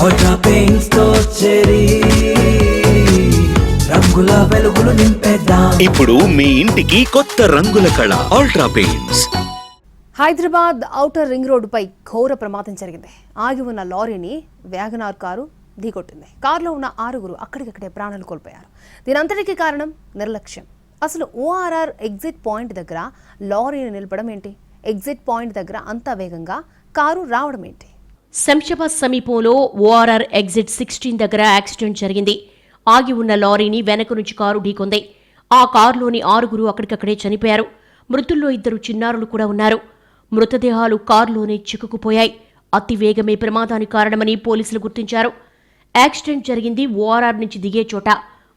Ultra paints తో cherry రంగుల వెలుగులు నింపేద్దాం. ఇప్పుడు మీ ఇంటికి కొత్త రంగుల కళ ultra paints. Hyderabad outer ring రోడ్డుపై ఘోర ప్రమాదం జరిగింది. ఆగి ఉన్న లారీని వ్యాగనార్ కారు ఢీకొట్టింది. కారులో ఉన్న 6 అక్కడికక్కడే ప్రాణాలు కోల్పోయారు. దీనంతటికీ కారణం నిర్లక్ష్యం. అసలు ఓఆర్ఆర్ ఎగ్జిట్ పాయింట్ దగ్గర లారీని నిలపడం ఏంటి? ఎగ్జిట్ పాయింట్ దగ్గర అంత వేగంగా కారు రావడం ఏంటి? శంషాబాద్ సమీపంలో ఓఆర్ఆర్ ఎగ్జిట్ 16 దగ్గర యాక్సిడెంట్ జరిగింది. ఆగి ఉన్న లారీని వెనక నుంచి కారు ఢీకొంది. ఆ కారులోని 6 అక్కడికక్కడే చనిపోయారు. మృతుల్లో 2 చిన్నారులు కూడా ఉన్నారు. మృతదేహాలు కారులోనే చిక్కుకుపోయాయి. అతి వేగమే ప్రమాదానికి కారణమని పోలీసులు గుర్తించారు. యాక్సిడెంట్ జరిగింది ఓఆర్ఆర్ నుంచి దిగే చోట.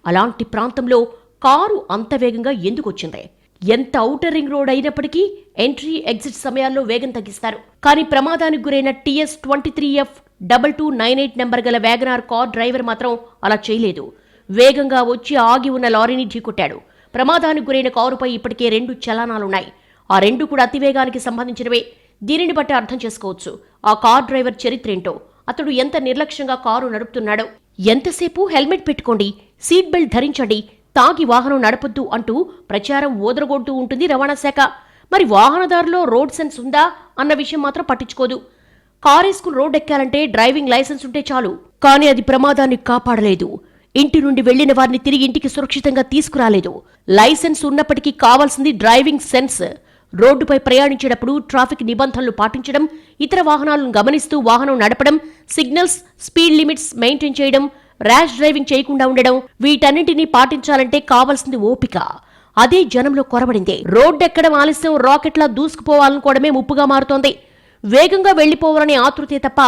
అలాంటి ప్రాంతంలో కారు అంత వేగంగా ఎందుకు వచ్చింది? ఎంత ఔటర్ రింగ్ రోడ్ అయినప్పటికీ ఎంట్రీ ఎగ్జిట్ సమయాల్లో వేగం తగ్గిస్తారు. కానీ ప్రమాదానికి గురైన TS23F2298 నెంబర్ గల వ్యాగనార్ కార్ డ్రైవర్ మాత్రం అలా చేయలేదు. వేగంగా వచ్చి ఆగి ఉన్న లారీని ఢీకొట్టాడు. ప్రమాదానికి గురైన కారుపై ఇప్పటికే 2 చలానాలున్నాయి. ఆ 2 కూడా అతివేగానికి సంబంధించినవే. దీనిని బట్టి అర్థం చేసుకోవచ్చు ఆ కార్ డ్రైవర్ చరిత్రేంటో. అతడు ఎంత నిర్లక్ష్యంగా కారు నడుపుతున్నాడో. ఎంతసేపు హెల్మెట్ పెట్టుకోండి, సీట్ బెల్ట్ ధరించండి, తాగి వాహనం నడపొద్దు అంటూ ప్రచారం ఓదరగొడుతూ ఉంటుంది రవాణా శాఖ. మరి వాహనదారులో రోడ్ సెన్స్ ఉందా అన్న విషయం మాత్రం పట్టించుకోదు. కారేసుకుని రోడ్ ఎక్కాలంటే డ్రైవింగ్ లైసెన్స్ ఉంటే చాలు. కానీ అది ప్రమాదాన్ని కాపాడలేదు. ఇంటి నుండి వెళ్లిన వారిని తిరిగి ఇంటికి సురక్షితంగా తీసుకురాలేదు. లైసెన్స్ ఉన్నప్పటికీ కావాల్సింది డ్రైవింగ్ సెన్స్. రోడ్డుపై ప్రయాణించేటప్పుడు ట్రాఫిక్ నిబంధనలు పాటించడం, ఇతర వాహనాలను గమనిస్తూ వాహనం నడపడం, సిగ్నల్స్, స్పీడ్ లిమిట్స్ మెయింటైన్ చేయడం, ర్యాష్ డ్రైవింగ్ చేయకుండా ఉండడం, వీటన్నింటినీ పాటించాలంటే కావాల్సింది ఓపిక. అదే జనంలో కొరబడింది. రోడ్డెక్కడం ఆలస్యం రాకెట్లా దూసుకుపోవాలనుకోవడమే ముప్పుగా మారుతోంది. వేగంగా వెళ్లిపోవాలనే ఆతృతే తప్ప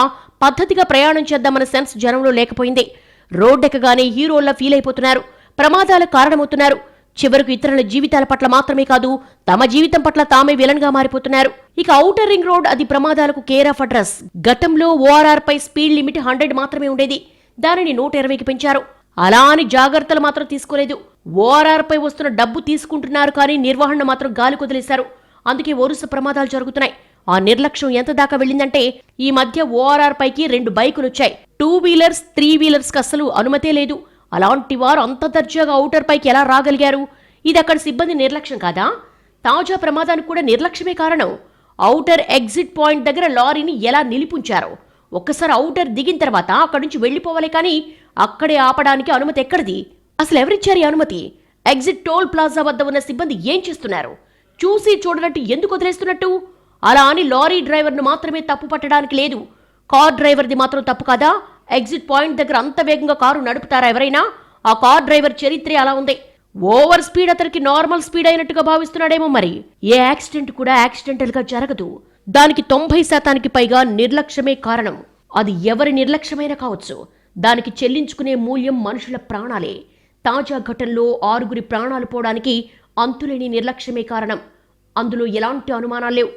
పద్ధతిగా ప్రయాణం చేద్దామన్న సెన్స్ జనంలో లేకపోయింది. రోడ్డెక్కగానే హీరోల్లా ఫీల్ అయిపోతున్నారు. ప్రమాదాలకు కారణమవుతున్నారు. చివరకు ఇతరుల జీవితాల పట్ల మాత్రమే కాదు, తమ జీవితం పట్ల తామే విలన్గా మారిపోతున్నారు. ఇక ఔటర్ రింగ్ రోడ్ అది ప్రమాదాలకు కేర్ ఆఫ్ అడ్రస్. గతంలో ఓఆర్ఆర్ పై స్పీడ్ లిమిట్ 100 మాత్రమే ఉండేది. దానిని 120కి పెంచారు. అలా అని జాగ్రత్తలు మాత్రం తీసుకోలేదు. ఓఆర్ఆర్ పై వస్తున్న డబ్బు తీసుకుంటున్నారు కానీ నిర్వహణ మాత్రం గాలి కొదిలేశారు. అందుకే వరుస ప్రమాదాలు జరుగుతున్నాయి. ఆ నిర్లక్ష్యం ఎంత దాకా వెళ్ళిందంటే ఈ మధ్య ఓఆర్ఆర్ పైకి 2 బైకులు వచ్చాయి. 2 వీలర్స్ 3 వీలర్స్ కి అస్సలు అనుమతే లేదు. అలాంటి వారు అంత దర్జాగా ఔటర్ పైకి ఎలా రాగలిగారు? ఇది అక్కడ సిబ్బంది నిర్లక్ష్యం కాదా? తాజా ప్రమాదానికి కూడా నిర్లక్ష్యమే కారణం. ఔటర్ ఎగ్జిట్ పాయింట్ దగ్గర లారీని ఎలా నిలిపుంచారో. ఒక్కసారి ఔటర్ దిగిన తర్వాత అక్కడి నుంచి వెళ్లిపోవాలి కానీ అక్కడే ఆపడానికి అనుమతి ఎక్కడిది? అసలు ఎవరిచ్చారు ఈ అనుమతి? ఎగ్జిట్ టోల్ ప్లాజా వద్ద ఉన్న సిబ్బంది ఏం చేస్తున్నారు? చూసి చూడనట్టు ఎందుకు వదిలేస్తున్నట్టు? అలా అని లారీ డ్రైవర్ను మాత్రమే తప్పు పట్టడానికి లేదు. కార్ డ్రైవర్ది మాత్రం తప్పు కాదా? ఎగ్జిట్ పాయింట్ దగ్గర అంత వేగంగా కారు నడుపుతారా ఎవరైనా? ఆ కార్ డ్రైవర్ చరిత్రే అలా ఉంది. ఓవర్ స్పీడ్ అతనికి నార్మల్ స్పీడ్ అయినట్టుగా భావిస్తున్నాడేమో. మరి ఏ యాక్సిడెంట్ కూడా యాక్సిడెంటల్ గా జరగదు. దానికి 90% పైగా నిర్లక్ష్యమే కారణం. అది ఎవరి నిర్లక్ష్యమైనా కావచ్చు. దానికి చెల్లించుకునే మూల్యం మనుషుల ప్రాణాలే. తాజా ఘటనలో 6 ప్రాణాలు పోవడానికి అంతులేని నిర్లక్ష్యమే కారణం. అందులో ఎలాంటి అనుమానాలు లేవు.